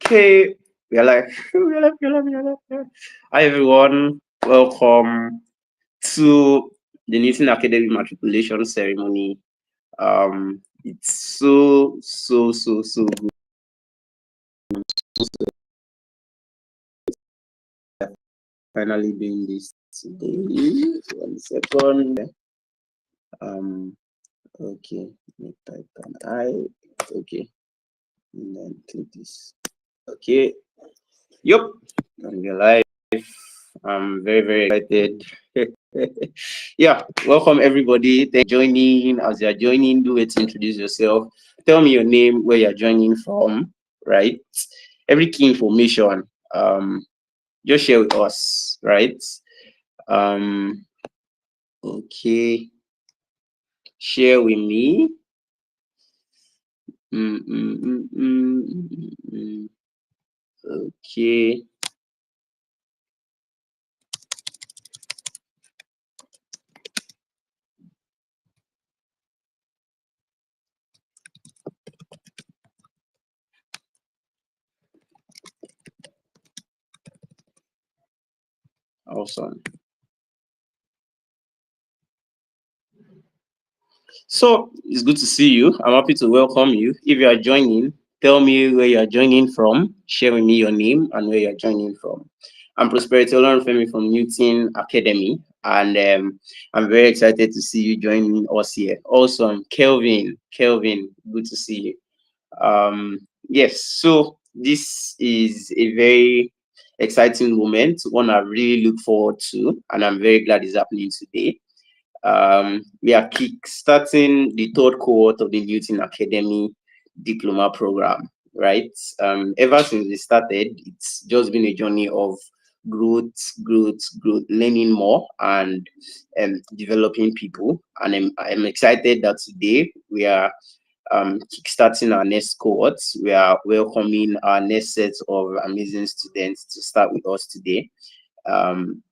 Okay, we're like, we're like. Hi everyone, welcome to the Newton Academy Matriculation Ceremony. It's so good. Finally doing this today. 1 second. Um, okay, let me type an I. Okay, and then click this. Okay, yep, and we're live. I'm very excited. Yeah, welcome everybody. Thanks for joining. As you're joining, do it to introduce yourself. Tell me your name, where you're joining from, right? Every key information, just share with us, right? Um, okay, share with me. Mm, mm, mm, mm, mm, mm. Okay, awesome. So it's good to see you. I'm happy to welcome you. If you are joining, tell me where you are joining from. Share with me your name and where you are joining from. I'm Prosperity Olorunfemi from Newton Academy, and I'm very excited to see you joining us here. Awesome, Kelvin, good to see you. Yes, so this is a very exciting moment, one I really look forward to, and I'm very glad it's happening today. We are kickstarting the third cohort of the Newton Academy diploma program, right? Ever since we started, it's just been a journey of growth, learning more and developing people. And I'm excited that today we are kickstarting our next cohort. We are welcoming our next set of amazing students to start with us today. Um,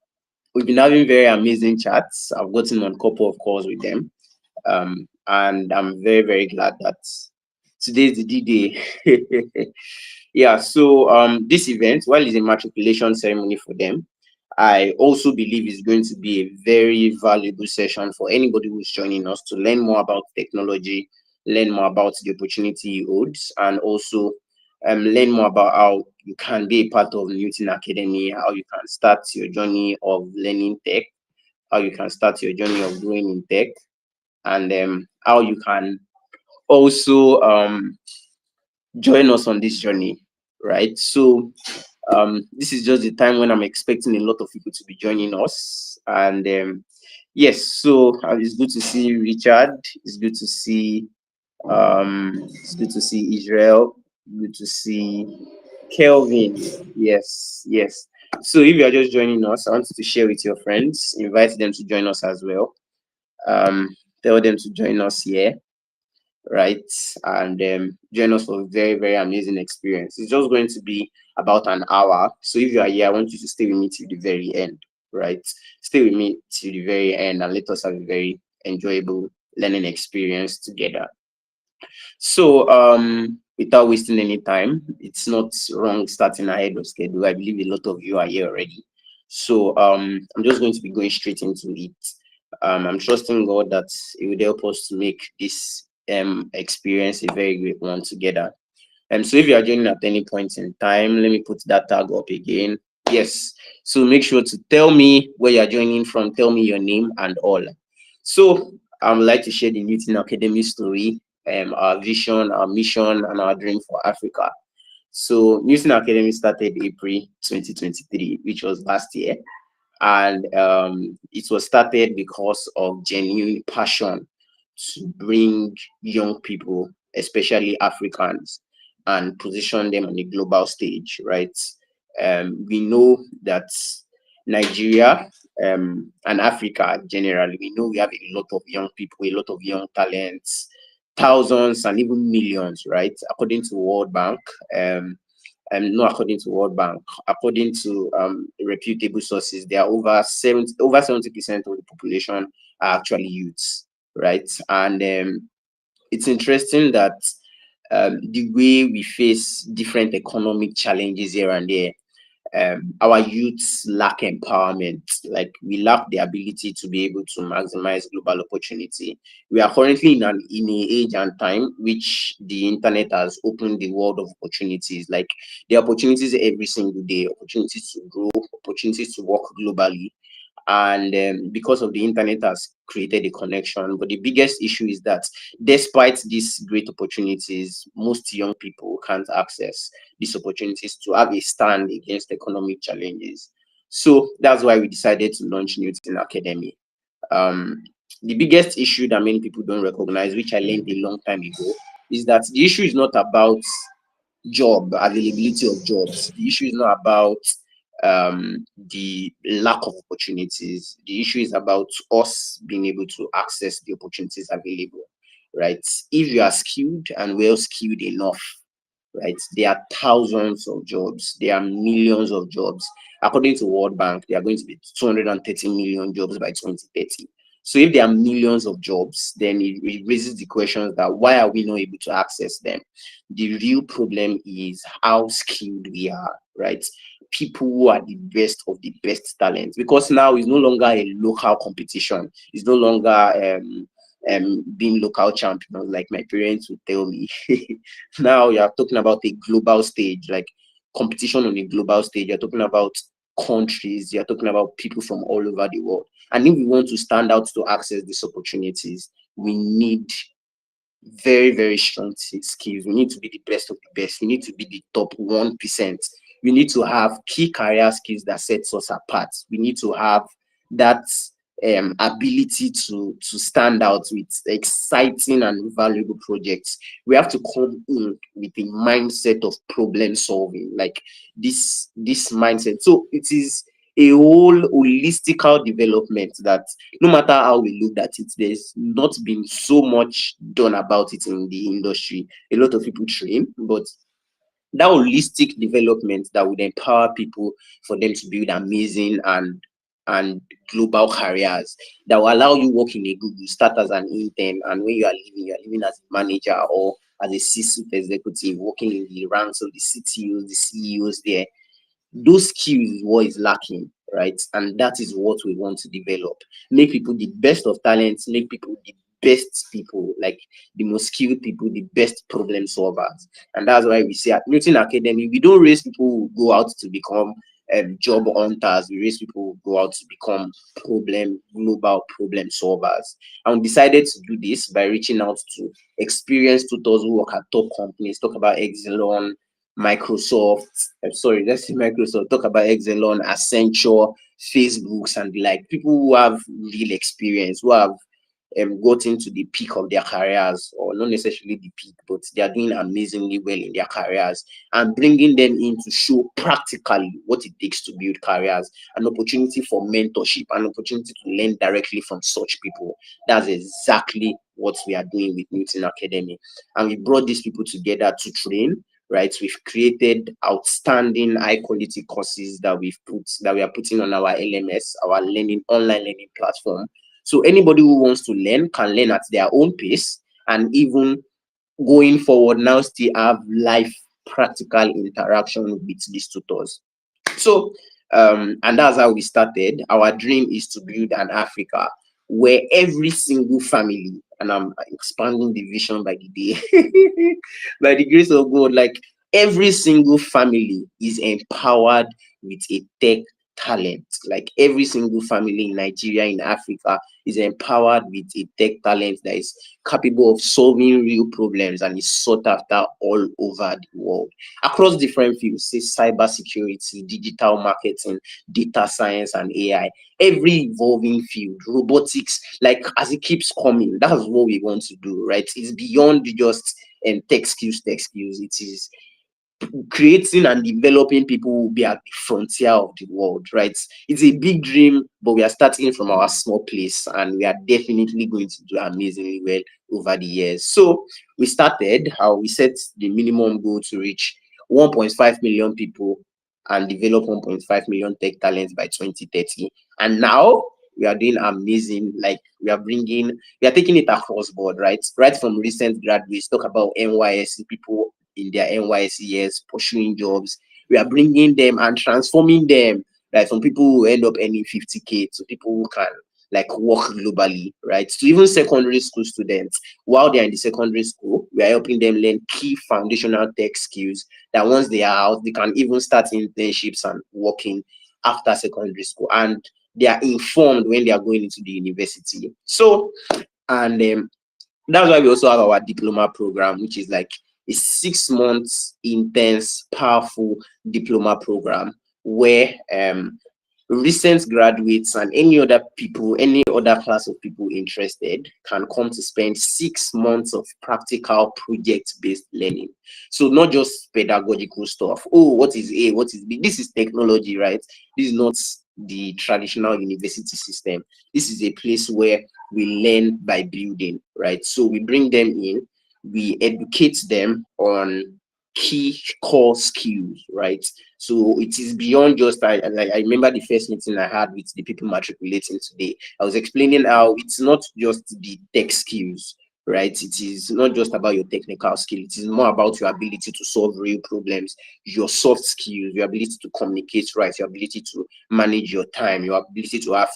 we've been having very amazing chats. I've gotten on a couple of calls with them. And I'm very glad that today's the D-Day. Yeah, so this event, while it's a matriculation ceremony for them, I also believe it's going to be a very valuable session for anybody who's joining us to learn more about technology, learn more about the opportunity it holds, and also learn more about how you can be a part of Newton Academy, how you can start your journey of learning tech, how you can start your journey of growing in tech, and how you can also join us on this journey, right? So this is just the time when I'm expecting a lot of people to be joining us, and yes, so it's good to see Richard. It's good to see Israel. Good to see Kelvin. Yes. So if you are just joining us, I want you to share with your friends, invite them to join us as well. Tell them to join us here, right? And join us for a very amazing experience. It's just going to be about an hour. So if you are here, I want you to stay with me till the very end, right? Stay with me till the very end and let us have a very enjoyable learning experience together. So without wasting any time, it's not wrong starting ahead of schedule. I believe a lot of you are here already. So I'm just going to be going straight into it. I'm trusting God that it will help us to make this experience a very great one together. So if you are joining at any point in time, let me put that tag up again. Yes. So make sure to tell me where you're joining from, tell me your name and all. So I would like to share the Newton Academy story, our vision, our mission, and our dream for Africa. So Newton Academy started April 2023, which was last year. And it was started because of genuine passion to bring young people, especially Africans, and position them on the global stage, right? We know that Nigeria and Africa generally, we know we have a lot of young people, a lot of young talents, thousands and even millions, right? According to World Bank, not according to World Bank, according to reputable sources, there are over 70% of the population are actually youths, right? And it's interesting that the way we face different economic challenges here and there. Our youths lack empowerment. Like, we lack the ability to be able to maximize global opportunity. We are currently in an age and time which the internet has opened the world of opportunities. Like, the opportunities every single day, opportunities to grow, opportunities to work globally. And because of the internet has created a connection. But the biggest issue is that despite these great opportunities, most young people can't access these opportunities to have a stand against economic challenges. So that's why we decided to launch Newton Academy. um the biggest issue that many people don't recognize, which I learned a long time ago, is that the issue is not about job availability of jobs. The issue is not about the lack of opportunities. The issue is about us being able to access the opportunities available, right? If you are skilled and well skilled enough, right, there are thousands of jobs, there are millions of jobs. According to World Bank, there are going to be 230 million jobs by 2030. So if there are millions of jobs, then it raises the question that why are we not able to access them? The real problem is how skilled we are, right? People who are the best of the best talents, because now it's no longer a local competition. It's no longer being local champions, like my parents would tell me. Now you are talking about a global stage, like competition on a global stage. You're talking about countries, you're talking about people from all over the world. And if we want to stand out to access these opportunities, we need very, very strong skills. We need to be the best of the best. We need to be the top 1%. We need to have key career skills that sets us apart. We need to have that ability to stand out with exciting and valuable projects. We have to come in with a mindset of problem solving, like this mindset. So it is a whole holistical development that no matter how we looked at it, there's not been so much done about it in the industry. A lot of people train, but that holistic development that would empower people for them to build amazing and global careers, that will allow you work in a Google, start as an intern, and when you are living as a manager or as a C-suite executive, working in the ranks of the CTOs, the CEOs there. Those skills is what is lacking, right? And that is what we want to develop. Make people the best of talents, make people the best people, like the most skilled people, the best problem solvers. And that's why we say at Newton Academy, we don't raise people who go out to become job hunters. We raise people who go out to become global problem solvers. And we decided to do this by reaching out to experienced tutors who work at top companies. Talk about Exelon, Microsoft, sorry, let's say Microsoft, talk about Exelon, Accenture, Facebooks, and the like. People who have real experience, who have gotten to the peak of their careers, or not necessarily the peak, but they are doing amazingly well in their careers, and bringing them in to show practically what it takes to build careers, an opportunity for mentorship, an opportunity to learn directly from such people. That's exactly what we are doing with Newton Academy. And we brought these people together to train, right? We've created outstanding high quality courses that we are putting on our LMS, our online learning platform. So anybody who wants to learn can learn at their own pace, and even going forward now still have live practical interaction with these tutors. So and that's how we started. Our dream is to build an Africa where every single family, and I'm expanding the vision by the day, by the grace of God, like every single family is empowered with a tech talent. Like every single family in Nigeria, in Africa, is empowered with a tech talent that is capable of solving real problems and is sought after all over the world across different fields, say cybersecurity, digital marketing, data science, and AI. Every evolving field, robotics, like as it keeps coming, that's what we want to do, right? It's beyond just tech skills, tech skills. It is creating and developing people who will be at the frontier of the world, right? It's a big dream, but we are starting from our small place, and we are definitely going to do amazingly well over the years. So we started how we set the minimum goal to reach 1.5 million people and develop 1.5 million tech talents by 2030. And now we are doing amazing. Like we are taking it across board, right? Right from recent graduates, talk about NYSC people in their NYSC years pursuing jobs. We are bringing them and transforming them. Like from people who end up earning 50K to people who can like work globally, right? To even secondary school students, while they're in the secondary school, we are helping them learn key foundational tech skills that once they are out, they can even start internships and working after secondary school. And they are informed when they are going into the university. So, and that's why we also have our diploma program, which is like a 6 months intense, powerful diploma program where recent graduates and any other people, any other class of people interested can come to spend 6 months of practical project-based learning. So not just pedagogical stuff. Oh, what is A, what is B? This is technology, right? This is not the traditional university system. This is a place where we learn by building, right? So we bring them in, we educate them on key core skills, right? So it is beyond just I remember the first meeting I had with the people matriculating today. I was explaining how it's not just the tech skills, right? It is not just about your technical skill. It is more about your ability to solve real problems, your soft skills, your ability to communicate right, your ability to manage your time, your ability to have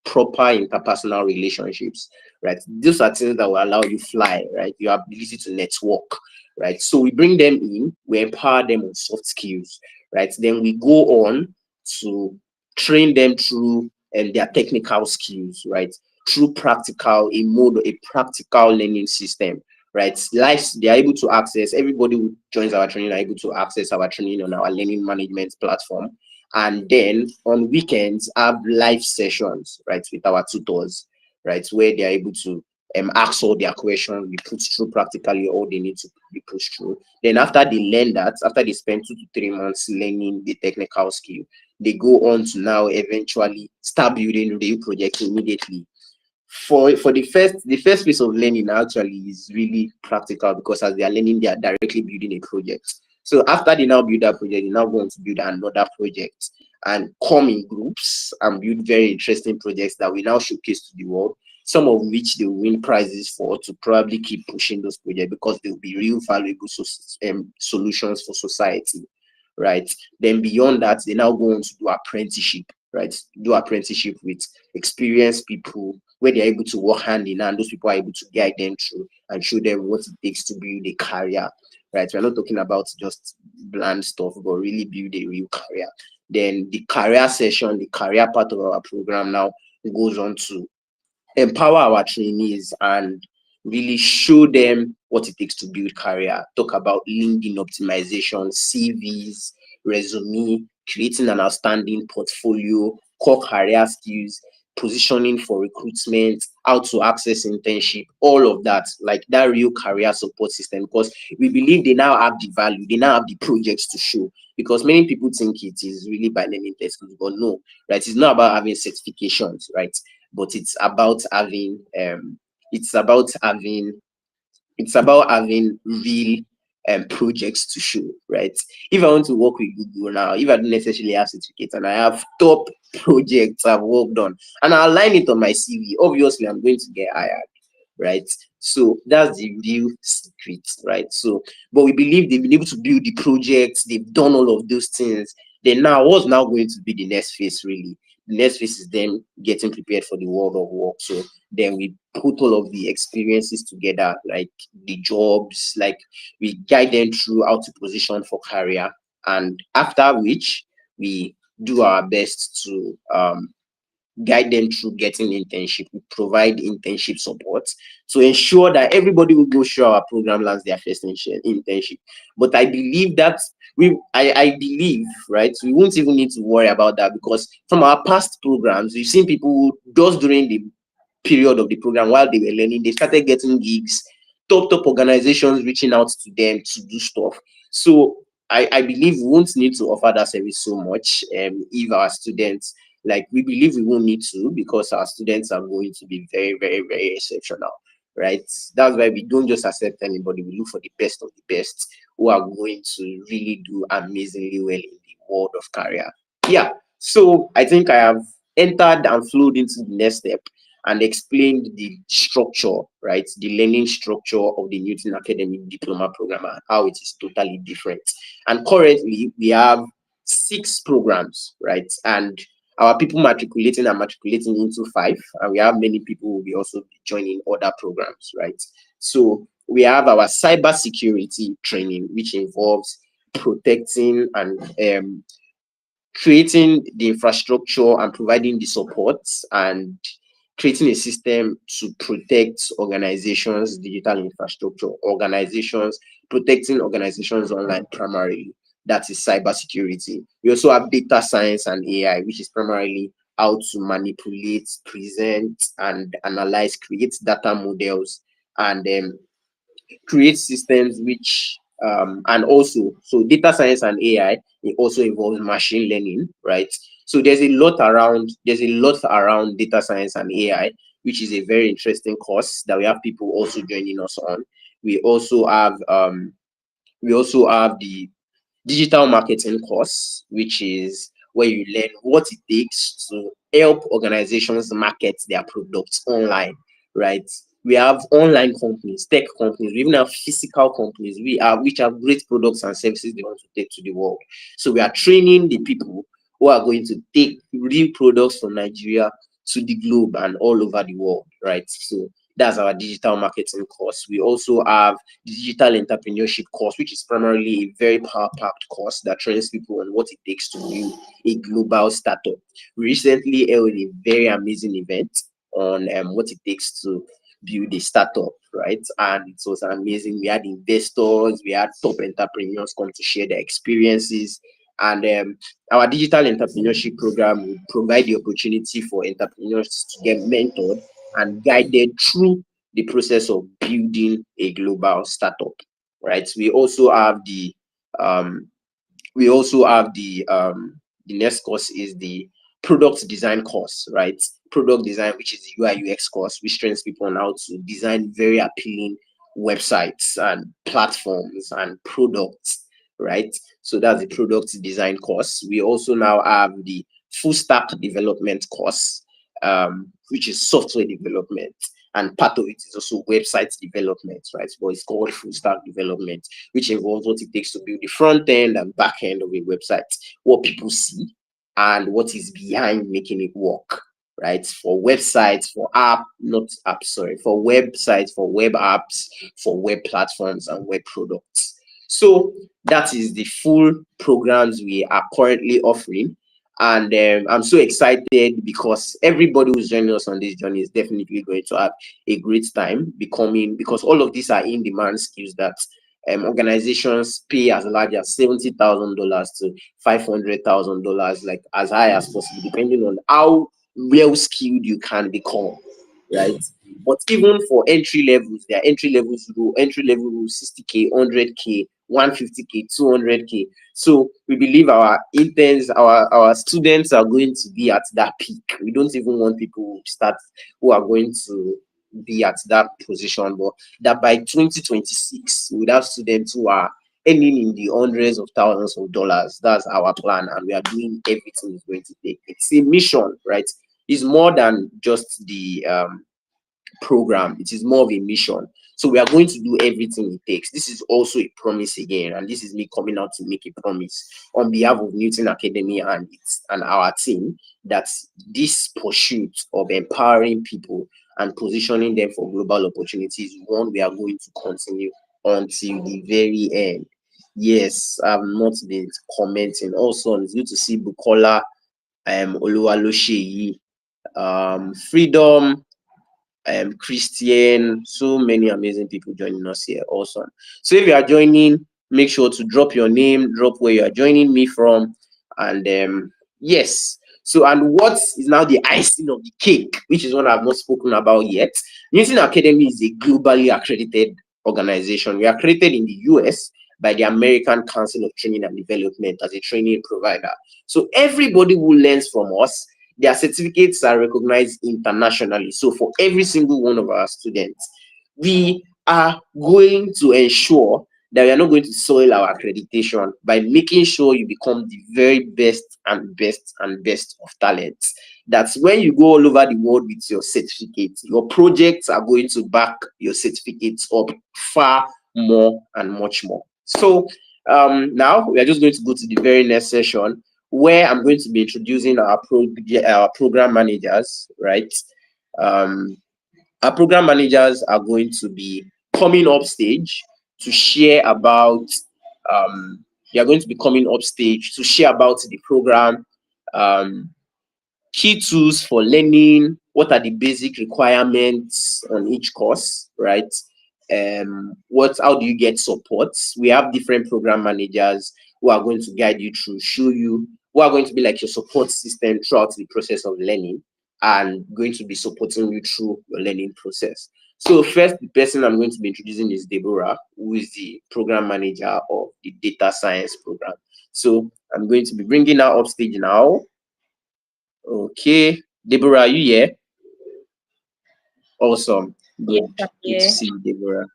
proper interpersonal relationships, right? Those are things that will allow you fly, right? Your ability to network, right? So we bring them in, we empower them on soft skills, right? Then we go on to train them through their technical skills, right? Through a practical learning system, right? Lives they are able to access. Everybody who joins our training are able to access our training on our learning management platform, and then on weekends have live sessions, right, with our tutors, right, where they are able to ask all their questions, we put through practically all they need to be pushed through. Then after they learn that, after they spend 2 to 3 months learning the technical skill, they go on to now eventually start building real projects immediately. For the first piece of learning actually is really practical, because as they are learning, they are directly building a project. So after they now build that project, they now go on to build another project and come in groups and build very interesting projects that we now showcase to the world, some of which they will win prizes for, to probably keep pushing those projects because they will be real valuable solutions for society, right? Then beyond that, they now go on to do apprenticeship, right? Do apprenticeship with experienced people where they're able to work hand in hand. Those people are able to guide them through and show them what it takes to build a career, right? We're not talking about just bland stuff, but really build a real career. Then the career session, the career part of our program now goes on to empower our trainees and really show them what it takes to build career. Talk about LinkedIn optimization, CVs, resume, creating an outstanding portfolio, core career skills, positioning for recruitment, how to access internship, all of that, like that real career support system. Because we believe they now have the value, they now have the projects to show. Because many people think it is really by learning textbooks, but no, right? It's not about having certifications, right? But it's about having it's about having real projects to show, right? If I want to work with Google now, if I don't necessarily have certificates and I have top projects I've worked on and I align it on my CV, obviously I'm going to get hired, right? So that's the real secret, right? So, but we believe they've been able to build the projects, they've done all of those things. Then now, what's now going to be the next phase, really? The next phase is them getting prepared for the world of work. So then we put all of the experiences together, like the jobs, like we guide them through how to position for career, and after which we do our best to guide them through getting internship. We provide internship support to ensure that everybody will go through our program lands their first internship. But I believe that I believe, right, we won't even need to worry about that, because from our past programs, we've seen people just during the period of the program while they were learning, they started getting gigs, top organizations reaching out to them to do stuff. So I believe we won't need to offer that service so much if our students, like, we believe we won't need to, because our students are going to be very, very, very exceptional, right? That's why we don't just accept anybody. We look for the best of the best who are going to really do amazingly well in the world of career. Yeah. So I think I have entered and flowed into the next step and explained the structure, right? The learning structure of the Newton Academic Diploma Program and how it is totally different. And currently, we have 6 programs, right? And our people matriculating are matriculating into 5, and we have many people who will be also joining other programs, right? So we have our cybersecurity training, which involves protecting and creating the infrastructure and providing the support and creating a system to protect organizations' digital infrastructure, protecting organizations online primarily. That is cybersecurity. We also have data science and AI, which is primarily how to manipulate, present, and analyze, create data models, and create systems which and also so data science and AI, it also involves machine learning, right? So there's a lot around data science and AI, which is a very interesting course that we have people also joining us on. We also have the digital marketing course, which is where you learn what it takes to help organizations market their products online, right? We have online companies, tech companies, we even have physical companies which have great products and services they want to take to the world. So we are training the people who are going to take real products from Nigeria to the globe and all over the world, right? So that's our digital marketing course. We also have the digital entrepreneurship course, which is primarily a very power-packed course that trains people on what it takes to build a global startup. We recently held a very amazing event on what it takes to build a startup, right? And it was amazing. We had investors, we had top entrepreneurs come to share their experiences. And our digital entrepreneurship program will provide the opportunity for entrepreneurs to get mentored and guided through the process of building a global startup, right? Um, the next course is the product design course, right? Product design, which is the UI UX course, which trains people on how to design very appealing websites and platforms and products, right? So that's the product design course. We also now have the full stack development course, which is software development. And part of it is also website development, right? But it's called full stack development, which involves what it takes to build the front end and back end of a website, what people see, and what is behind making it work, right? For websites, for for websites, for web apps, for web platforms, and web products. So that is the full programs we are currently offering. And I'm so excited because everybody who's joining us on this journey is definitely going to have a great time because all of these are in-demand skills that organizations pay as large as $70,000 to $500,000, like as high as possible, depending on how well skilled you can become, right? But even for entry levels, there are entry level 60K, 100K, 150K, 200K. So we believe our interns, our students are going to be at that peak. We don't even want people who are going to be at that position, but that by 2026 we have students who are earning in the hundreds of thousands of dollars. That's our plan, and we are doing everything it's going to take. It's a mission, right? It's more than just the program. It is more of a mission. So we are going to do everything it takes. This is also a promise again, and this is me coming out to make a promise on behalf of Newton Academy and our team that this pursuit of empowering people and positioning them for global opportunities is one we are going to continue until the very end. Yes, I've not been commenting. Also, it's good to see Bukola, Oluwalosheyi, Freedom, Christian, so many amazing people joining us here. Awesome. So if you are joining, make sure to drop your name, drop where you are joining me from, and yes. So, and what is now the icing of the cake, which is one I've not spoken about yet. Newton Academy is a globally accredited organization. We are accredited in the US by the American Council of Training and Development as a training provider. So everybody who learns from us, their certificates are recognized internationally. So for every single one of our students, we are going to ensure that we are not going to soil our accreditation by making sure you become the very best and best and best of talents. That's when you go all over the world with your certificates, your projects are going to back your certificates up far more and much more. So now we are just going to go to the very next session, where I'm going to be introducing our program managers, right? Our program managers are going to be coming up stage to share about they are going to be coming up stage to share about the program, key tools for learning, what are the basic requirements on each course, right? How do you get support? We have different program managers who are going to guide you through, show you, who are going to be like your support system throughout the process of learning and going to be supporting you through your learning process. So first, the person I'm going to be introducing is Deborah, who is the program manager of the data science program. So I'm going to be bringing her up stage now. Okay, Deborah, are you here? Awesome. Yes, Good. I'm Good to here. see you, Deborah.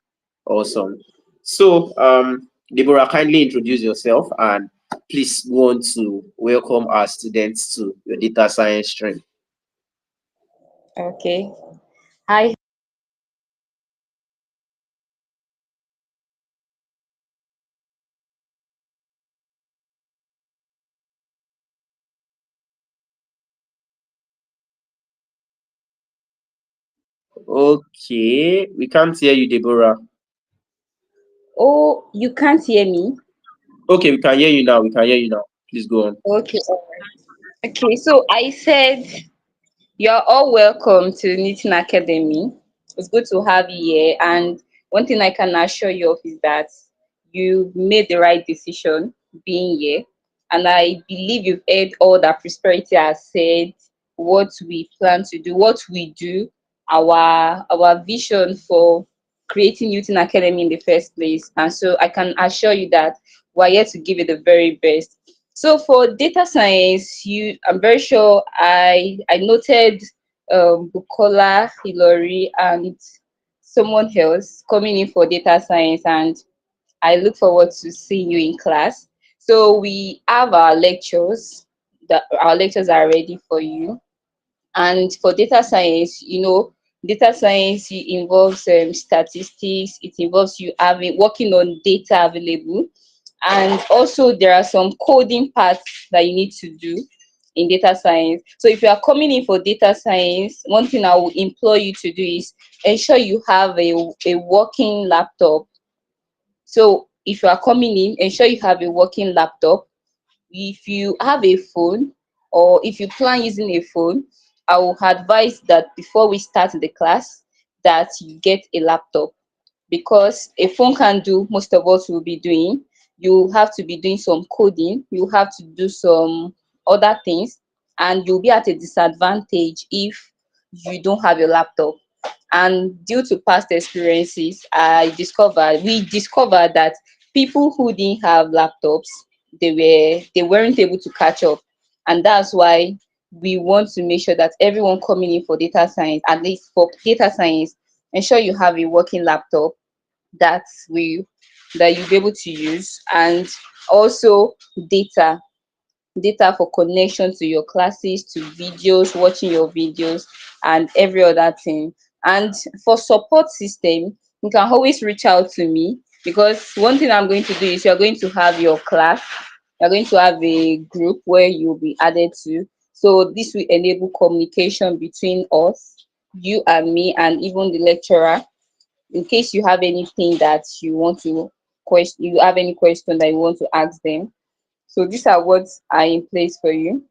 Awesome. So, Deborah, kindly introduce yourself and please go on to welcome our students to your data science stream. Okay. Hi. Okay, we can't hear you, Deborah. Oh, you can't hear me? Okay, we can hear you now. We can hear you now. Please go on. Okay, all right. Okay, so I said you're all welcome to Knitting Academy. It's good to have you here. And one thing I can assure you of is that you made the right decision being here. And I believe you've heard all that Prosperity has said, what we plan to do, what we do, our vision for creating Newton Academy in the first place. And so I can assure you that we're here to give you the very best. So for data science, I'm very sure I noted Bukola, Hilary, and someone else coming in for data science, and I look forward to seeing you in class. So we have our lectures. Our lectures are ready for you. And for data science, data science involves statistics. It involves you having working on data available, and also there are some coding parts that you need to do in data science. So if you are coming in for data science, one thing I would implore you to do is ensure you have a working laptop. So if you are coming in, ensure you have a working laptop. If you have a phone, or if you plan using a phone, I will advise that before we start the class, that you get a laptop, because a phone can do most of what we'll be doing. You have to be doing some coding, you have to do some other things, and you'll be at a disadvantage if you don't have a laptop. And due to past experiences, we discovered that people who didn't have laptops, they weren't able to catch up. And that's why we want to make sure that everyone coming in for data science, at least for data science, ensure you have a working laptop that will that you'll be able to use. And also data for connection to your classes, to videos, watching your videos, and every other thing. And for support system, you can always reach out to me, because one thing I'm going to do is you're going to have your class, you're going to have a group where you'll be added to. So this will enable communication between us, you and me, and even the lecturer, in case you have anything that you want to you have any question that you want to ask them. So these are what are in place for you.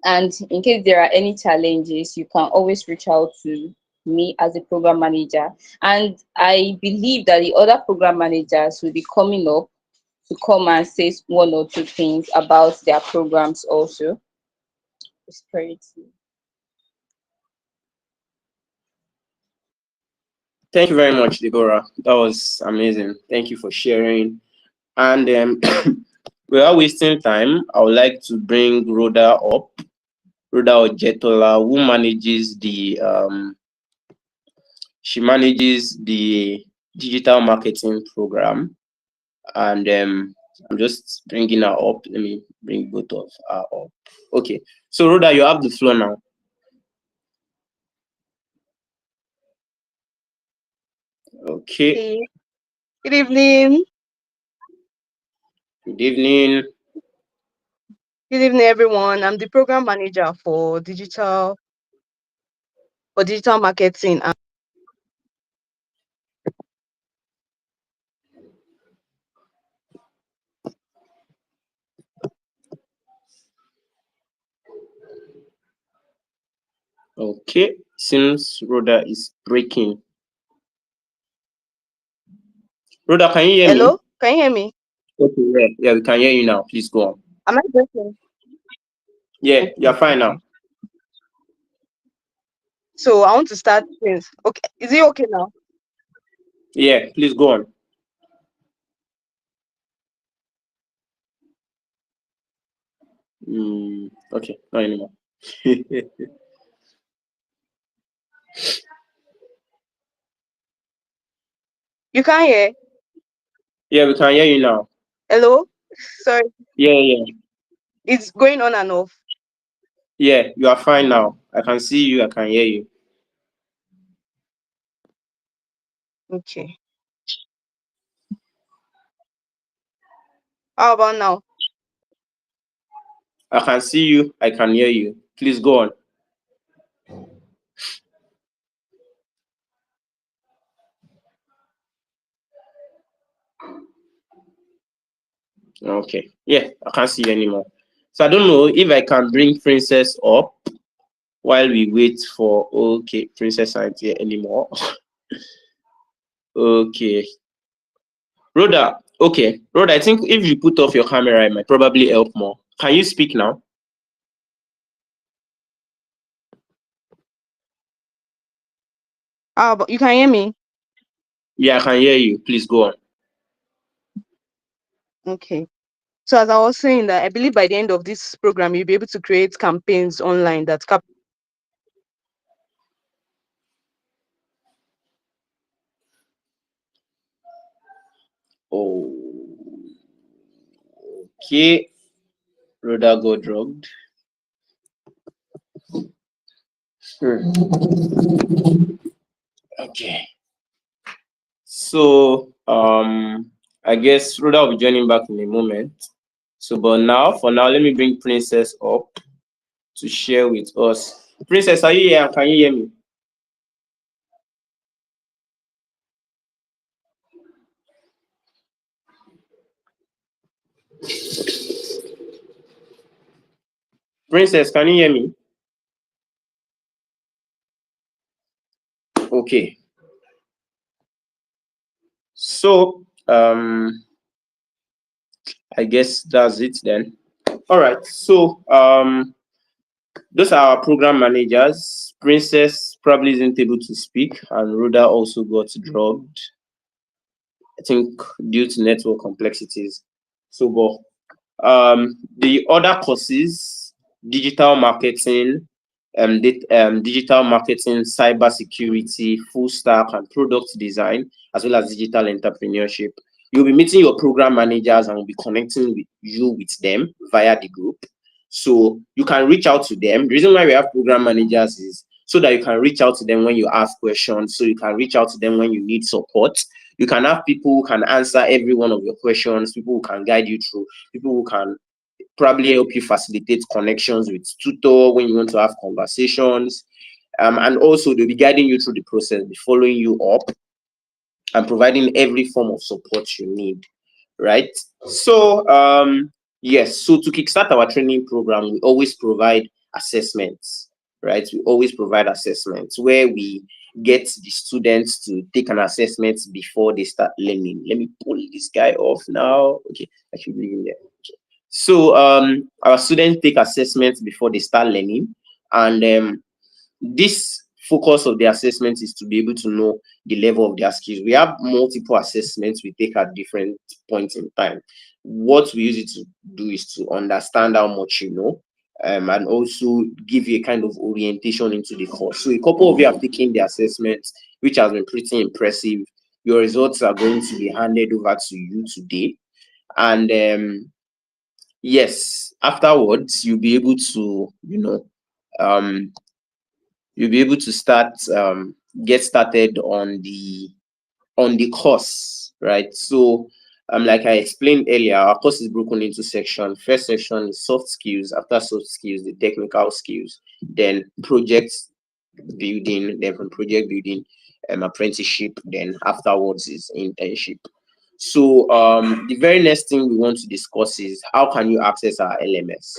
And in case there are any challenges, you can always reach out to me as a program manager. And I believe that the other program managers will be coming up to come and say one or two things about their programs also. Prosperity. Thank you very much, Deborah. That was amazing. Thank you for sharing. And without wasting time, I would like to bring Rhoda up. Rhoda Ojetola, who manages the digital marketing program. And I'm just bringing her up. Let me bring both of her up. Okay. So Rhoda, you have the floor now. Okay. Okay. Good evening. Good evening. Good evening, everyone. I'm the program manager for digital marketing. And Okay. Seems Rhoda is breaking. Rhoda, can you hear me? hello, can you hear me? Okay, yeah, we can hear you now. Please go on. Am I breaking? Yeah, you're Okay, fine now. okay. So I want to start things. Okay, is it okay now? Yeah, please go on. Okay, not anymore. You can't hear? Yeah, we can hear you now. Hello? Sorry, Yeah. it's going on and off. Yeah, you are fine now. I can see you, I can hear you. Okay. How about now? I can see you, I can hear you. Please go on. Okay. Yeah, I can't see you anymore. So I don't know if I can bring Princess up while we wait for okay, Princess aren't here anymore. Okay. Rhoda, okay. Rhoda, I think if you put off your camera, it might probably help more. Can you speak now? How about you can hear me? Yeah, I can hear you. Please go on. Okay. So as I was saying that I believe by the end of this program you'll be able to create campaigns online that Oh, okay. Rhoda got drugged. Okay. So I guess Rhoda will be joining back in a moment. So but now for now let me bring Princess up to share with us. Princess, are you here? Can you hear me? Princess, can you hear me? Okay. So I guess that's it then. All right. So those are our program managers. Princess probably isn't able to speak, and Rhoda also got drugged, I think, due to network complexities. So, but the other courses, digital marketing, digital marketing, cybersecurity, full stack, and product design, as well as digital entrepreneurship. You'll be meeting your program managers and will be connecting with you with them via the group. So you can reach out to them. The reason why we have program managers is so that you can reach out to them when you ask questions, so you can reach out to them when you need support. You can have people who can answer every one of your questions, people who can guide you through, people who can probably help you facilitate connections with tutor when you want to have conversations. And also they'll be guiding you through the process, be following you up and providing every form of support you need, right? So yes, so to kickstart our training program, we always provide assessments, right? We always provide assessments where we get the students to take an assessment before they start learning. Let me pull this guy off now. Okay, I should leave him there. So our students take assessments before they start learning, and this focus of the assessment is to be able to know the level of their skills. We have multiple assessments we take at different points in time. What we use it to do is to understand how much you know, and also give you a kind of orientation into the course. So a couple of you have taken the assessment, which has been pretty impressive. Your results are going to be handed over to you today, and yes, afterwards you'll be able to, um, you'll be able to start get started on the on the course, right? So like I explained earlier, our course is broken into sections. First section is soft skills. After soft skills, the technical skills, then project building, then from project building, apprenticeship, then afterwards is internship. So the very next thing we want to discuss is how can you access our LMS.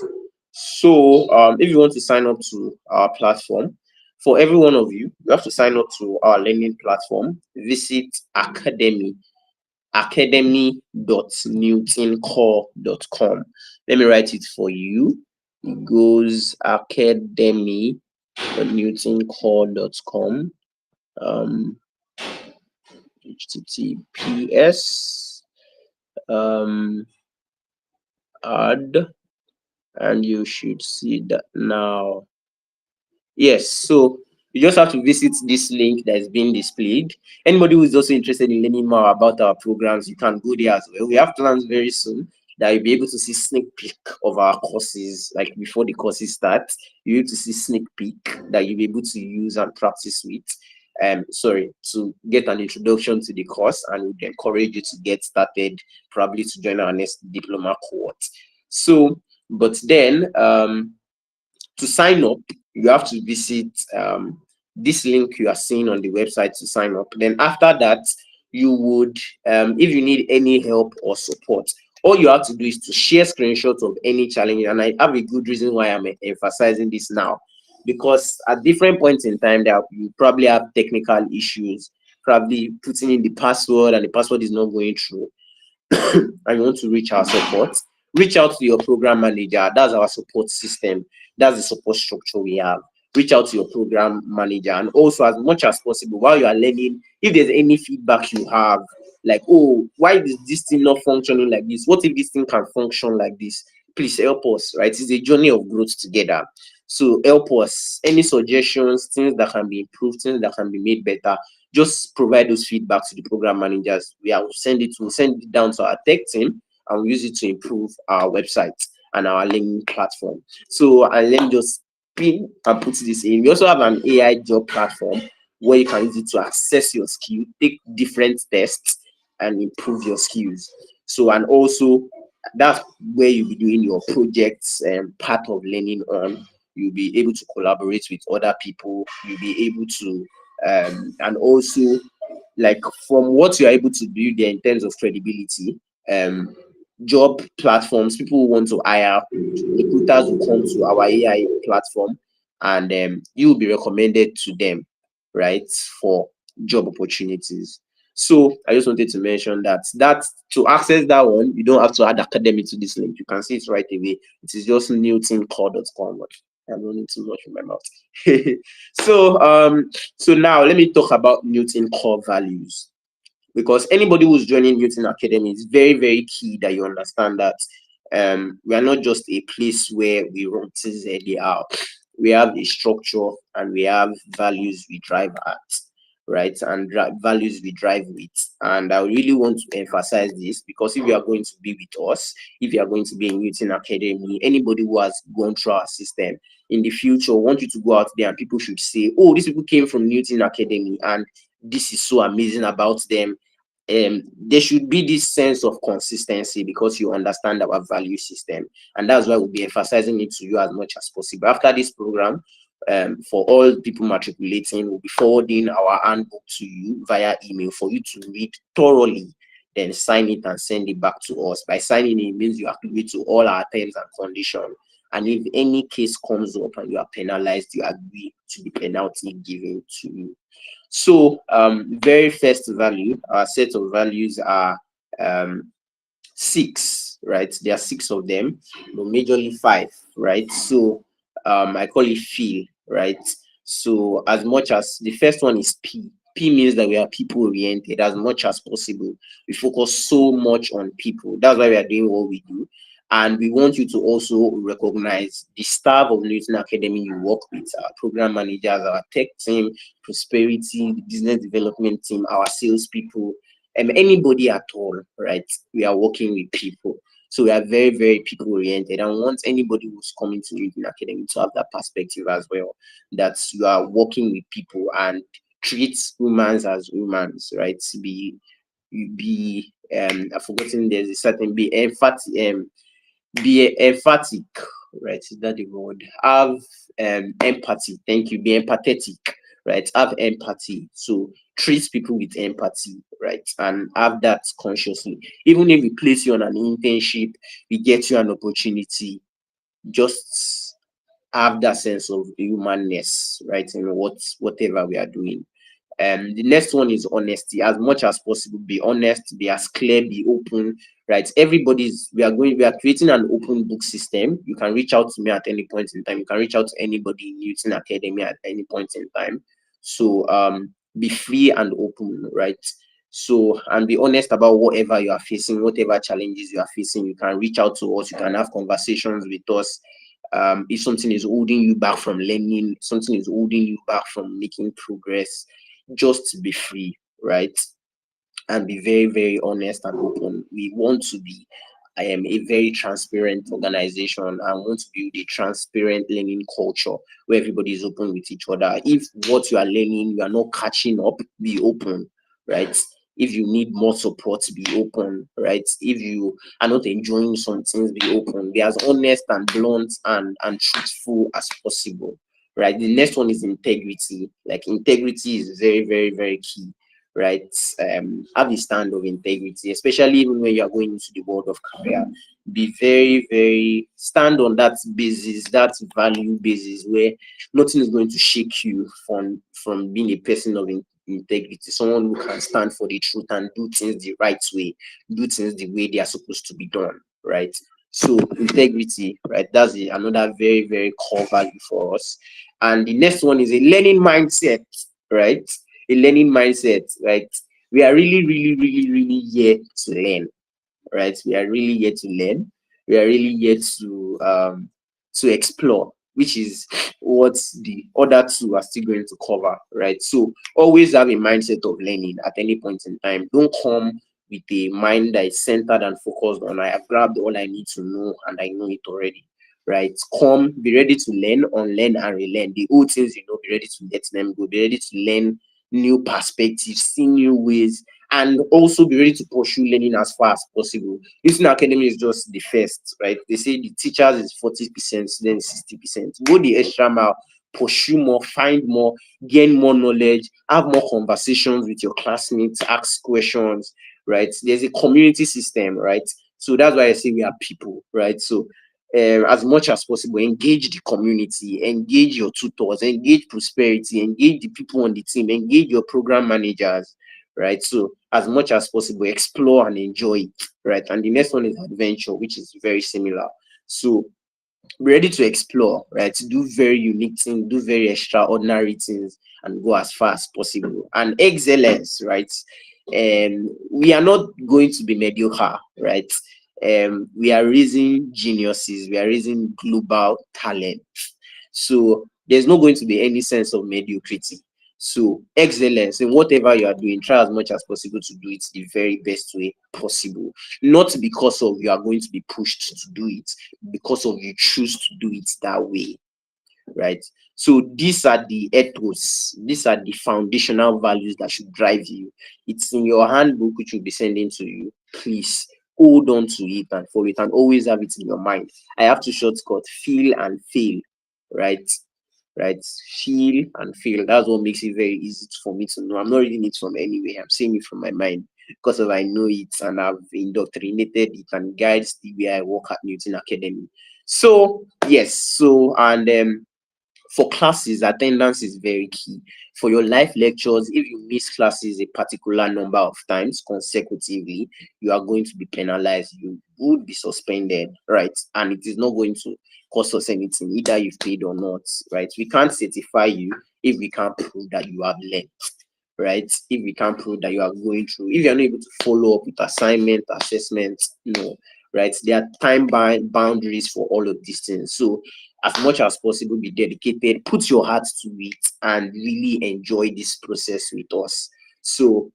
So if you want to sign up to our platform, for every one of you, you have to sign up to our learning platform. Visit academy.newtoncore.com. Let me write it for you. It goes academy.newtoncore.com. HTTPS add, and you should see that now. Yes, so you just have to visit this link that is being displayed. Anybody who is also interested in learning more about our programs, you can go there as well. We have plans very soon that you'll be able to see sneak peek of our courses, like before the courses start. You'll be able to see sneak peek that you'll be able to use and practice with. To get an introduction to the course, and would encourage you to get started, probably to join our next diploma cohort. So, but then to sign up, you have to visit this link you are seeing on the website to sign up. Then after that, you would, if you need any help or support, all you have to do is to share screenshots of any challenge. And I have a good reason why I'm emphasizing this now, because at different points in time, that you probably have technical issues, probably putting in the password and the password is not going through, and you want to reach our support, reach out to your program manager. That's our support system. That's the support structure we have. Reach out to your program manager, and also, as much as possible, while you are learning, if there's any feedback you have, like, oh, why is this thing not functioning like this? What if this thing can function like this? Please help us, right? It's a journey of growth together. So help us. Any suggestions, things that can be improved, things that can be made better, just provide those feedback to the program managers. We'll send it down to our tech team, and we use it to improve our website and our learning platform. So, and let me just pin and put this in. We also have an AI job platform where you can use it to assess your skill, take different tests, and improve your skills. So, and also that's where you'll be doing your projects and part of learning on. You'll be able to collaborate with other people. You'll be able to and also, like, from what you're able to do there in terms of credibility, job platforms, people who want to hire, recruiters will come to our AI platform, and you will be recommended to them, right, for job opportunities. So I just wanted to mention that to access that one, you don't have to add academy to this link. You can see it right away. It is just newtoncore.com. I'm running too much in my mouth. So now let me talk about Newton core values, because anybody who's joining Newton Academy, is very, very key that you understand that we are not just a place where we run things anyhow. We have a structure and we have values we drive at, right? And values we drive with. And I really want to emphasize this, because if you are going to be with us, if you are going to be in Newton Academy, anybody who has gone through our system, in the future, I want you to go out there and people should say, oh, these people came from Newton Academy and this is so amazing about them. There should be this sense of consistency, because you understand our value system, and that's why we'll be emphasizing it to you as much as possible. After this program, for all people matriculating, we'll be forwarding our handbook to you via email for you to read thoroughly, then sign it and send it back to us. By signing it means you agree to all our terms and conditions, and if any case comes up and you are penalized, you agree to the penalty given to you. So, very first value, our set of values are 6, right? There are 6 of them, but majorly 5, right? So, I call it feel, right? So, as much as the first one is P. P means that we are people oriented as much as possible. We focus so much on people. That's why we are doing what we do. And we want you to also recognize the staff of Newton Academy you work with, our program managers, our tech team, prosperity, the business development team, our salespeople, and anybody at all, right? We are working with people. So we are very, very people oriented, and want anybody who's coming to Newton Academy to have that perspective as well, that you are working with people and treat humans as humans, right? Be I've forgotten, there's a certain, be emphatic, right? Is that the word? Have empathy. Thank you. Be empathetic, right? Have empathy. So treat people with empathy, right? And have that consciously. Even if we place you on an internship, we get you an opportunity, just have that sense of humanness, right? In whatever we are doing. The next one is honesty. As much as possible, be honest, be as clear, be open, right? We are creating an open book system. You can reach out to me at any point in time. You can reach out to anybody in Newton Academy at any point in time. So be free and open, right? So, and be honest about whatever you are facing, whatever challenges you are facing. You can reach out to us, you can have conversations with us. If something is holding you back from learning, something is holding you back from making progress, just be free, right? And be very, very honest and open. We want to be a very transparent organization. I want to build a transparent learning culture where everybody is open with each other. If what you are learning, you are not catching up, be open, right? If you need more support, be open, right? If you are not enjoying some things, be open. Be as honest and blunt and truthful as possible, right? The next one is integrity. Like, integrity is very, very, very key, right? Have a stand of integrity, especially even when you are going into the world of career. Be very, very, stand on that basis, that value basis, where nothing is going to shake you from being a person of integrity, someone who can stand for the truth and do things the right way, do things the way they are supposed to be done, right? So integrity, right? That's another very, very core value for us. And the next one is a learning mindset, right? A learning mindset, right? We are really, really, really, really here to learn, right? We are really here to learn. We are really here to explore, which is what the other two are still going to cover, right? So always have a mindset of learning at any point in time. Don't come with a mind that is centered and focused on, I have grabbed all I need to know and I know it already, right? Come, be ready to learn, unlearn and relearn. The old things you know, be ready to let them go. Be ready to learn new perspectives, see new ways, and also be ready to pursue learning as far as possible. Using academy is just the first, right? They say the teachers is 40%, students 60%. Go the extra mile, pursue more, find more, gain more knowledge, have more conversations with your classmates, ask questions, right? There's a community system, right? So that's why I say we are people, right? So as much as possible, engage the community, engage your tutors, engage prosperity, engage the people on the team, engage your program managers, right? So as much as possible, explore and enjoy it, right? And the next one is adventure, which is very similar. So be ready to explore, right? To do very unique things, do very extraordinary things, and go as far as possible. And excellence, right? We are not going to be mediocre, right? We are raising geniuses, we are raising global talent. So there's not going to be any sense of mediocrity. So excellence in whatever you are doing, try as much as possible to do it the very best way possible. Not because of you are going to be pushed to do it, because of you choose to do it that way, right? So these are the ethos, these are the foundational values that should drive you. It's in your handbook, which will be sending to you. Please hold on to it and follow it, and always have it in your mind. I have to shortcut feel and fail, right? Right? Feel and feel. That's what makes it very easy for me to know. I'm not reading it from anywhere. I'm saying it from my mind because of I know it and I've indoctrinated it and guides the way I work at Newton Academy. So yes, so and for classes, attendance is very key. For your live lectures, if you miss classes a particular number of times consecutively, you are going to be penalized. You would be suspended, right? And it is not going to cost us anything, either you've paid or not, right? We can't certify you if we can't prove that you have learned, right? If we can't prove that you are going through, if you're not able to follow up with assignment, assessment, no, right? There are time boundaries for all of these things. So as much as possible, be dedicated, put your heart to it, and really enjoy this process with us. So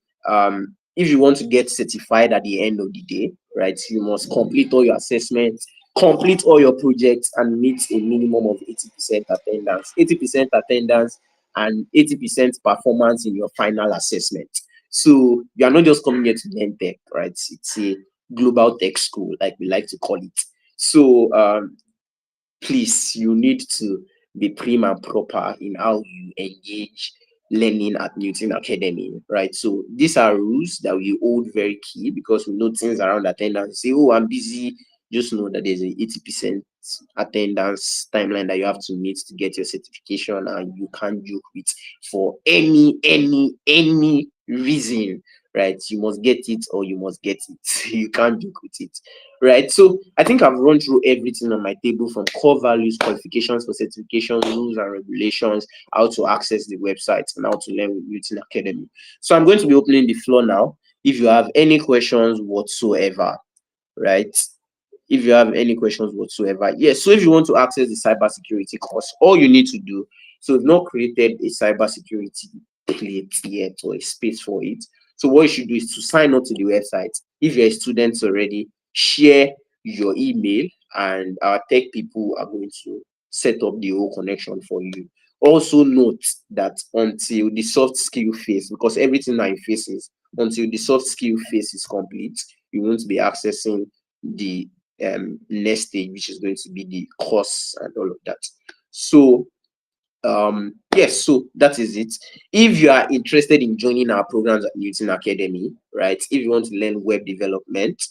if you want to get certified at the end of the day, right, you must complete all your assessments, complete all your projects, and meet a minimum of 80% attendance. 80% attendance and 80% performance in your final assessment. So you are not just coming here to learn tech, right? It's a global tech school, like we like to call it. So please, you need to be prim and proper in how you engage learning at Newton Academy, right? So these are rules that we hold very key, because we know things around attendance. Say, oh, I'm busy. Just know that there's a 80% attendance timeline that you have to meet to get your certification, and you can't joke with for any reason, right? You must get it, or you must get it. You can't joke with it, right? So I think I've run through everything on my table, from core values, qualifications for certification, rules and regulations, how to access the website, and how to learn with Newton Academy. So I'm going to be opening the floor now. If you have any questions whatsoever, right? If you have any questions whatsoever, yes. So if you want to access the cybersecurity course, all you need to do, so we've not created a cybersecurity plate yet, or a space for it. So what you should do is to sign up to the website. If you're a student already, share your email, and our tech people are going to set up the whole connection for you. Also note that until the soft skill phase, because everything that you face is, until the soft skill phase is complete, you won't be accessing the next stage, which is going to be the course and all of that. So yes, so that is it. If you are interested in joining our programs at Newton Academy, right, if you want to learn web development,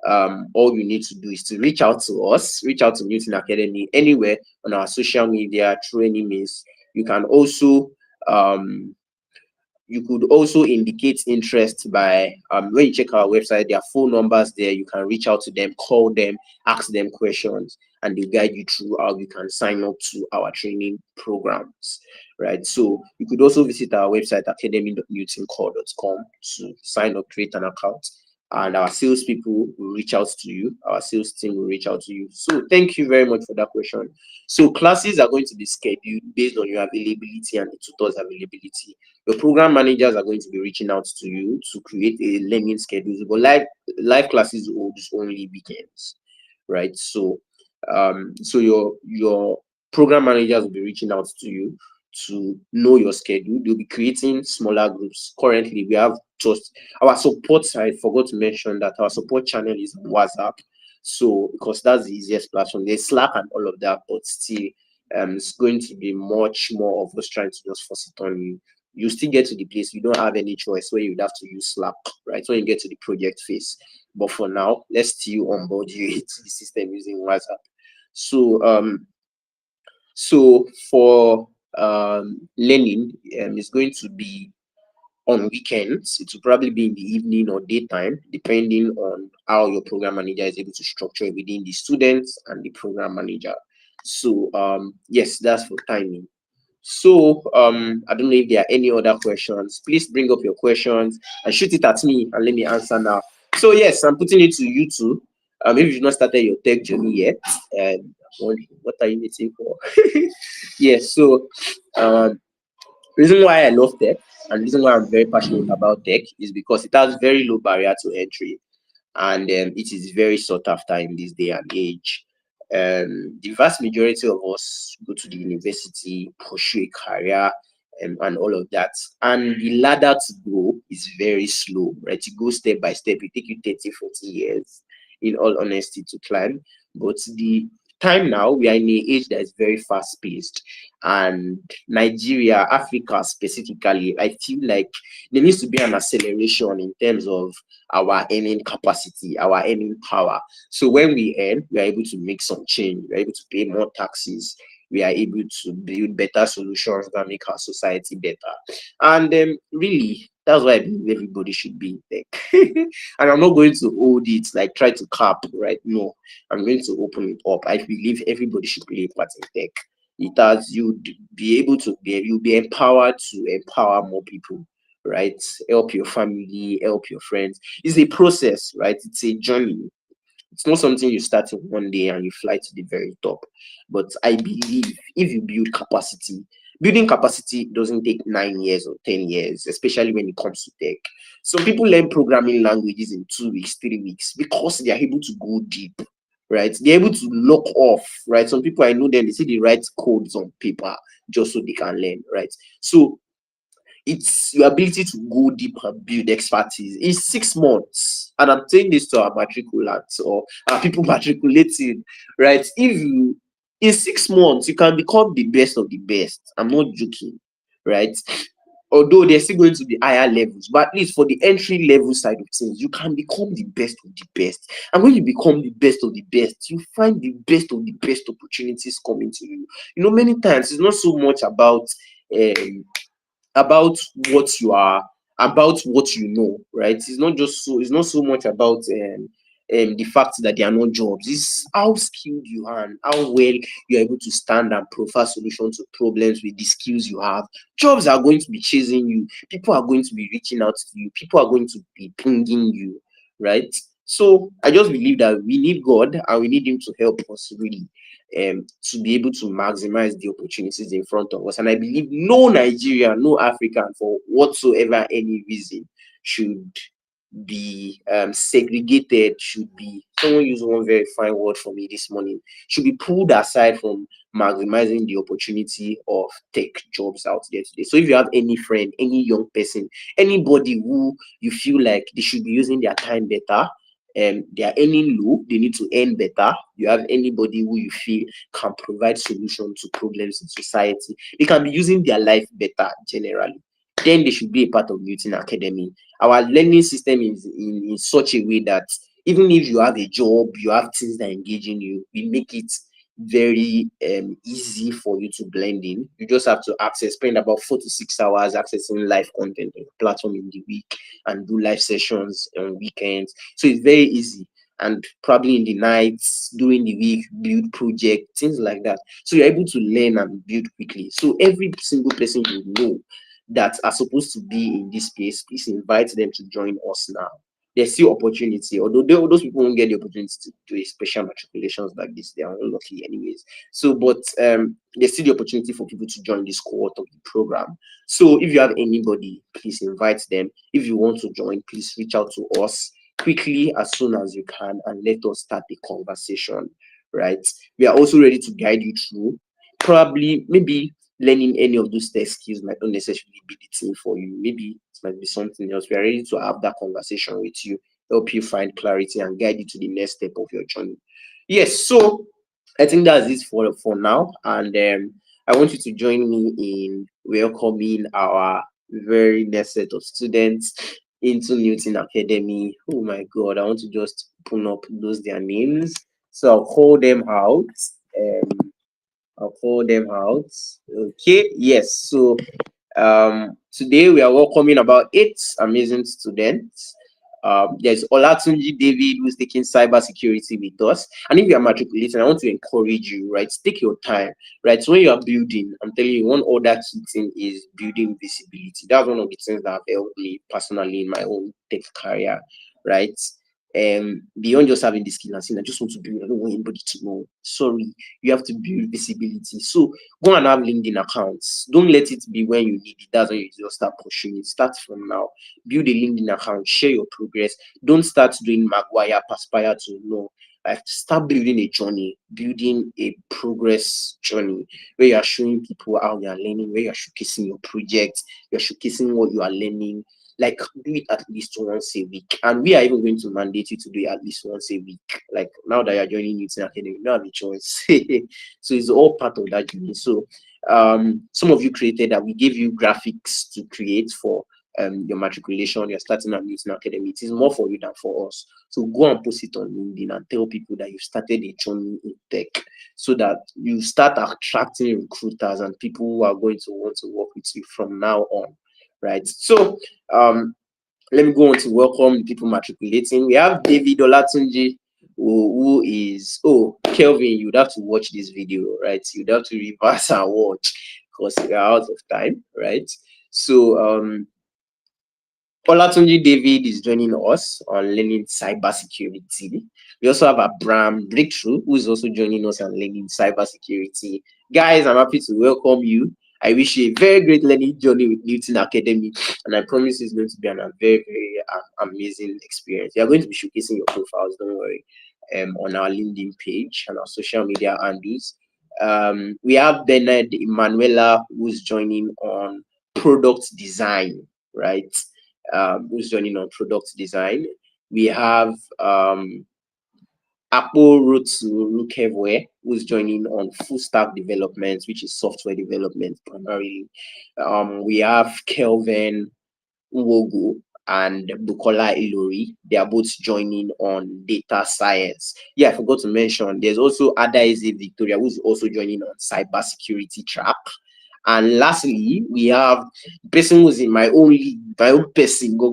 all you need to do is to reach out to us, reach out to Newton Academy anywhere on our social media, through any means. You can also you could also indicate interest by when you check our website, there are phone numbers there. You can reach out to them, call them, ask them questions, and they'll guide you through how you can sign up to our training programs, right? So you could also visit our website, academy.newtoncore.com, to sign up, create an account, and our salespeople will reach out to you. Our sales team will reach out to you. So thank you very much for that question. So classes are going to be scheduled based on your availability and the tutors' availability. Your program managers are going to be reaching out to you to create a learning schedule. But live classes holds only weekends, right? So so your program managers will be reaching out to you to know your schedule. They'll be creating smaller groups. Currently, we have just our support. I forgot to mention that our support channel is on WhatsApp. So because that's the easiest platform. There's Slack and all of that, but still, it's going to be much more of us trying to just force it on you. You still get to the place you don't have any choice where you'd have to use Slack, right? When you get to the project phase. But for now, let's still onboard you into the system using WhatsApp. So so for learning, it's going to be on weekends. It will probably be in the evening or daytime, depending on how your program manager is able to structure it within the students and the program manager. So yes, that's for timing. So I don't know if there are any other questions. Please bring up your questions and shoot it at me, and let me answer now. So yes, I'm putting it to you too. If you've not started your tech journey yet, what are you waiting for? Yes. So reason why I love tech, and reason why I'm very passionate about tech, is because it has very low barrier to entry, and it is very sought after in this day and age. The vast majority of us go to the university, pursue a career, and all of that. And the ladder to go is very slow, right? You go step by step. It take you 30, 40 years, in all honesty, to climb. But the time now, we are in an age that is very fast paced. And Nigeria, Africa specifically, I feel like there needs to be an acceleration in terms of our earning capacity, our earning power. So when we earn, we are able to make some change, we are able to pay more taxes, we are able to build better solutions that make our society better. And really, that's why I believe everybody should be in tech. And I'm not going to hold it like try to cap, right? No, I'm going to open it up. I believe everybody should play a part in tech. It has you be able to you'll be empowered to empower more people, right? Help your family, help your friends. It's a process, right? It's a journey. It's not something you start in one day and you fly to the very top. But I believe if you build capacity, building capacity doesn't take 9 years or 10 years, especially when it comes to tech. Some people learn programming languages in 2 weeks, 3 weeks, because they are able to go deep, right? They're able to lock off, right? Some people I know them, they see they write codes on paper just so they can learn, right? So it's your ability to go deep and build expertise. It's 6 months, and I'm saying this to our matriculants or our people matriculating, right? If you in 6 months you can become the best of the best. I'm not joking, right? Although there's still going to be higher levels, but at least for the entry level side of things, you can become the best of the best. And when you become the best of the best, you find the best of the best opportunities coming to you. You know, many times it's not so much um, about what you are, about what you know, right? It's not so much about the fact that there are no jobs. It's how skilled you are and how well you're able to stand and provide solutions to problems with the skills you have. Jobs are going to be chasing you, people are going to be reaching out to you, people are going to be pinging you, right? So I just believe that we need God and we need him to help us really to be able to maximize the opportunities in front of us. And I believe no Nigerian, no African, for whatsoever any reason, should be segregated, should be, someone used one very fine word for me this morning, should be pulled aside from maximizing the opportunity of tech jobs out there today. So if you have any friend, any young person, anybody who you feel like they should be using their time better, they are earning low, they need to earn better. You have anybody who you feel can provide solutions to problems in society, they can be using their life better generally, then they should be a part of Newton Academy. Our learning system is in such a way that even if you have a job, you have things that engage in you, we make it very easy for you to blend in. You just have to spend about 4 to 6 hours accessing live content on the platform in the week and do live sessions on weekends. So it's very easy. And probably in the nights, during the week, build project, things like that. So you're able to learn and build quickly. So every single person you know that are supposed to be in this space, please invite them to join us now. There's still opportunity, although those people won't get the opportunity to do a special matriculations like this, they are unlucky anyways. So, but there's still the opportunity for people to join this cohort of the program. So if you have anybody, please invite them. If you want to join, please reach out to us quickly as soon as you can and let us start the conversation, right? We are also ready to guide you through. Probably, maybe learning any of those tech skills might not necessarily be the thing for you. Maybe it might be something else. We are ready to have that conversation with you, help you find clarity and guide you to the next step of your journey. Yes, so I think that's it for now. And I want you to join me in welcoming our very next set of students into Newton Academy. Oh my God, I want to just open up those their names. So I'll call them out. Um, I'll call them out. Okay, yes. So today we are welcoming about 8 amazing students. There's Olatunji David who's taking cybersecurity with us. And if you are matriculating, I want to encourage you, right? Take your time, right? So when you are building, I'm telling you, one other key thing is building visibility. That's one of the things that have helped me personally in my own tech career, right? Beyond just having the skill and saying, I just want to build, I don't want anybody to know. Sorry, you have to build visibility. So go and have LinkedIn accounts. Don't let it be when you need it. That's when you just start pushing it. Start from now. Build a LinkedIn account. Share your progress. Don't start doing Maguire, Perspire to know. Like start building a journey, building a progress journey where you are showing people how you are learning, where you are showcasing your project, you're showcasing what you are learning. Like do it at least once a week, and we are even going to mandate you to do it at least once a week. Like now that you're joining Newton Academy, you don't have a choice. So it's all part of that journey. So some of you created that, we gave you graphics to create for your matriculation. You're starting at Newton Academy. It is more for you than for us. So go and post it on LinkedIn and tell people that you've started a journey in tech, so that you start attracting recruiters and people who are going to want to work with you from now on, right? So let me go on to welcome the people matriculating. We have David Olatunji, who is, oh, Kelvin, you'd have to watch this video, right? You'd have to reverse and watch because we are out of time, right? So Olatunji David is joining us on learning cybersecurity. We also have Abraham Breakthrough, who is also joining us on learning cybersecurity. Guys, I'm happy to welcome you. I wish you a very great learning journey with Newton Academy, and I promise it's going to be a very, very amazing experience. You're going to be showcasing your profiles, don't worry. on our LinkedIn page and our social media handles. We have Bernard Emanuela, who's joining on product design, right? Who's joining on product design. We have Apo Rotsu Rukevwe, who's joining on full stack development, which is software development primarily. We have Kelvin Nwogu and Bukola Ilori. They are both joining on data science. Yeah, I forgot to mention there's also Adaeze Victoria, who's also joining on cybersecurity track. And lastly, we have the person who's in my own league, my own person, go,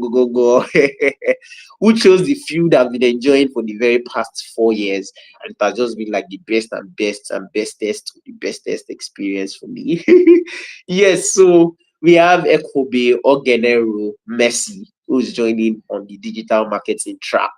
who chose the field I've been enjoying for the very past 4 years. And it has just been like the best and best and bestest experience for me. Yes, so we have Ekobe Ogenero Messi, who's joining on the digital marketing track.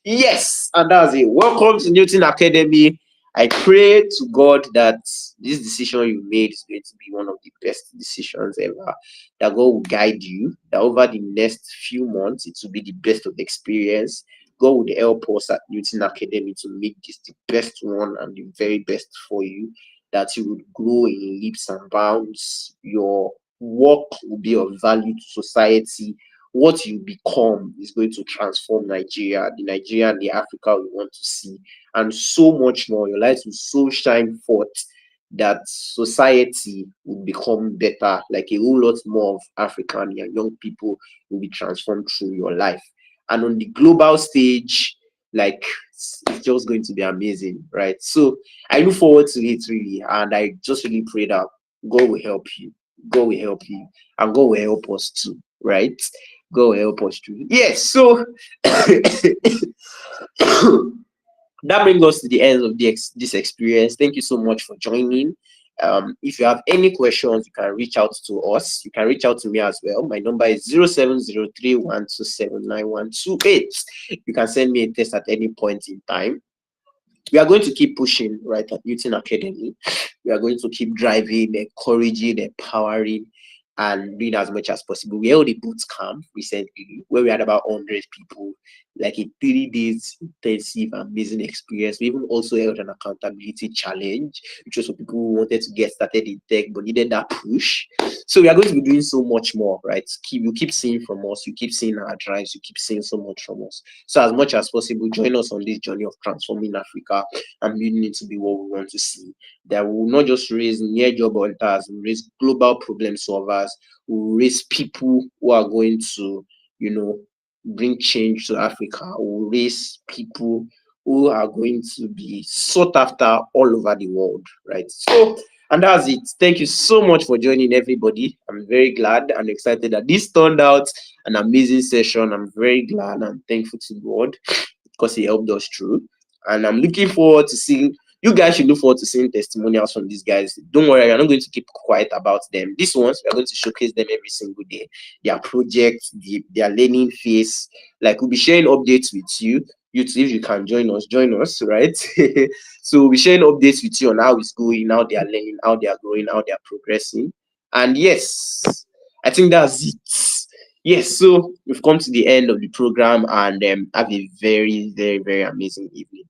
Yes, and that's it. Welcome to Newton Academy. I pray to God that this decision you made is going to be one of the best decisions ever. That God will guide you, that over the next few months, it will be the best of the experience. God would help us at Newton Academy to make this the best one and the very best for you, that you would grow in leaps and bounds. Your work will be of value to society. What you become is going to transform Nigeria, the Nigeria and the Africa we want to see, and so much more. Your light will so shine forth that society will become better, like a whole lot more of African and young people will be transformed through your life. And on the global stage, like it's just going to be amazing, right? So I look forward to it really, and I just really pray that God will help you. God will help you, and God will help us too, right? God will help us too. Yes, so that brings us to the end of this experience. Thank you so much for joining. If you have any questions, you can reach out to us. You can reach out to me as well. My number is 0703127928. You can send me a text at any point in time. We are going to keep pushing right at Newton Academy. We are going to keep driving, encouraging, empowering, and doing as much as possible. We held a boot camp recently where we had about 100 people, like a 3 days intensive, amazing experience. We even also held an accountability challenge, which was for people who wanted to get started in tech but needed that push. So we are going to be doing so much more, right? You keep seeing from us, you keep seeing our drives, you keep seeing so much from us. So as much as possible, join us on this journey of transforming Africa and building it to be what we want to see. That will not just raise near job hunters, we raise global problem solvers, we raise people who are going to, bring change to Africa. We raise people who are going to be sought after all over the world, right? So, and that's it. Thank you so much for joining, everybody. I'm very glad and excited that this turned out an amazing session. I'm very glad and thankful to God because He helped us through. And I'm looking forward to seeing you guys. Should look forward to seeing testimonials from these guys. Don't worry, we're not going to keep quiet about them. These ones, we're going to showcase them every single day. Their projects, their learning phase. Like, we'll be sharing updates with you. You too, if you can join us, right? So we'll be sharing updates with you on how it's going, how they are learning, how they are growing, how they are progressing. And yes, I think that's it. Yes, so we've come to the end of the program, and have a very, very, very amazing evening.